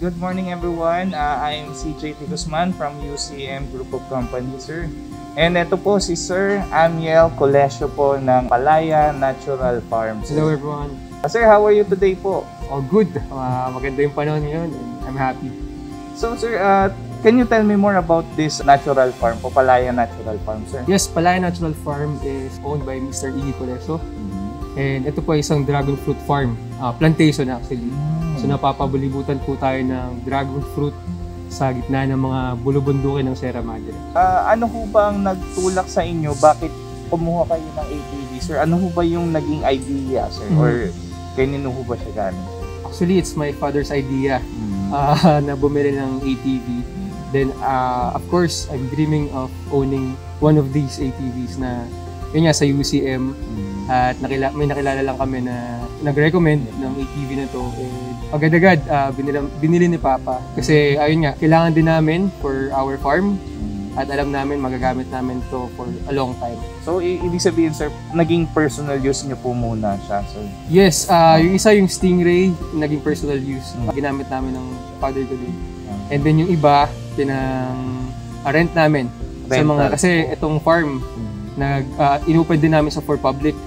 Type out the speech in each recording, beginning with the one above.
Good morning everyone. I'm CJ T. Guzman from UCM Group of Companies, sir. And ito po si Sir Amiel Colesio po ng Palaya Natural Farms. Hello everyone. Sir, how are you today po? All good. Maganda yung panahon ngayon and I'm happy. So sir, can you tell me more about this natural farm po, Palaya Natural Farm, sir? Yes, Palaya Natural Farm is owned by Mr. Iggy Colesio. And ito po ay isang dragon fruit farm. Plantation actually. So napapabalibutan po tayo ng dragon fruit sa gitna ng mga bulubundukin ng Sierra Madre. Ano ho ba ang nagtulak sa inyo? Bakit kumuha kayo ng ATV, sir? Ano ho ba yung naging idea, sir? Or kanino ho ba siya galing? Actually, it's my father's idea na bumili ng ATV. Then, of course, I'm dreaming of owning one of these ATVs na yun nga sa UCM. At may nakilala lang kami na nag-recommend ng ATV na to. Agad-agad, binili ni Papa. Kasi ayun nga, kailangan din namin for our farm. At alam namin, magagamit namin to for a long time. So, ibig sabihin, sir, naging personal use niyo po muna siya, sir? Yes, yung isa yung Stingray, naging personal use. Ginamit namin ng father ko din. And then yung iba, rent namin. Sa mga, kasi itong farm, inopen din namin for public.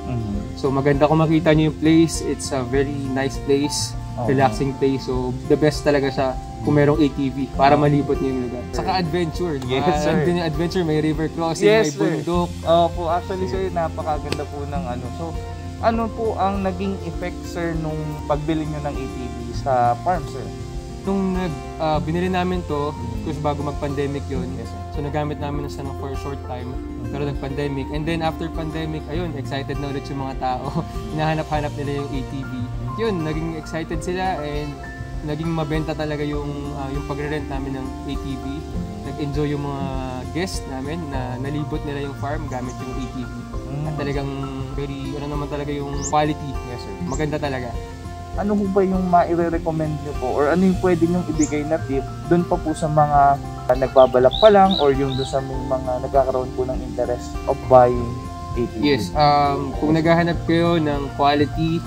So maganda kung makita niyo yung place. It's a very nice place, relaxing place. So the best talaga siya kung merong ATV para malibot niyo yung lugar. Saka adventure. Yes, sir. Andun yung adventure, may river crossing, yes, may bundok. Opo, actually sir, napakaganda po ng ano. So ano po ang naging effect, sir, nung pagbili niyo ng ATV sa farm, sir? Nung binili namin to, kasi bago mag-pandemic yun, so nagamit namin na for a short time, pero nag-pandemic. And then after pandemic, ayun, excited na ulit yung mga tao. Hinahanap-hanap nila yung ATV. Yun, naging excited sila and naging mabenta talaga yung pagre-rent namin ng ATV. Nag-enjoy yung mga guests namin na nalibot nila yung farm gamit yung ATV. At talagang very, naman talaga yung quality. Yes, sir. Maganda talaga. Ano ho ba yung maire-recommend nyo po? Or ano yung pwede nyong ibigay na tip doon pa po sa mga nagbabalak pa lang or yung doon sa mga nagkakaroon po ng interest of buying ATV? Yes, kung naghahanap kayo ng quality,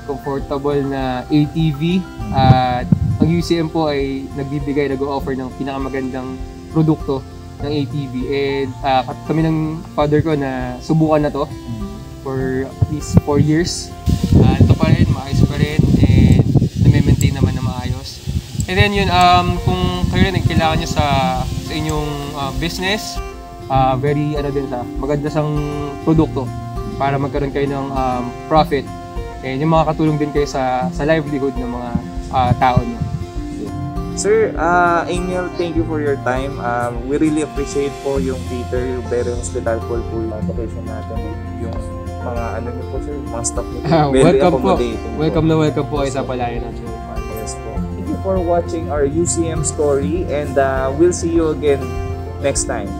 comfortable na ATV, at ang UCM po ay nag-o-offer ng pinakamagandang produkto ng ATV. And kami ng father ko na subukan na to for at least 4 years. Ito pa rin, maayos pa rin, and na-maintain naman na maayos. And then yun, kung kayo rin kailangan nyo sa inyong business, very maganda sang produkto para magkaroon kayo ng profit. And yung makakatulong din kayo sa livelihood ng mga tao nyo. Sir, Amiel, thank you for your time. We really appreciate po yung Peter, yung very hospitable po yung location natin. Yung mga niyo po, sir, mga staff niyo po. Welcome po. Welcome po sa Palaya Natural Farm. Yes po. Thank you for watching our UCM story, and we'll see you again next time.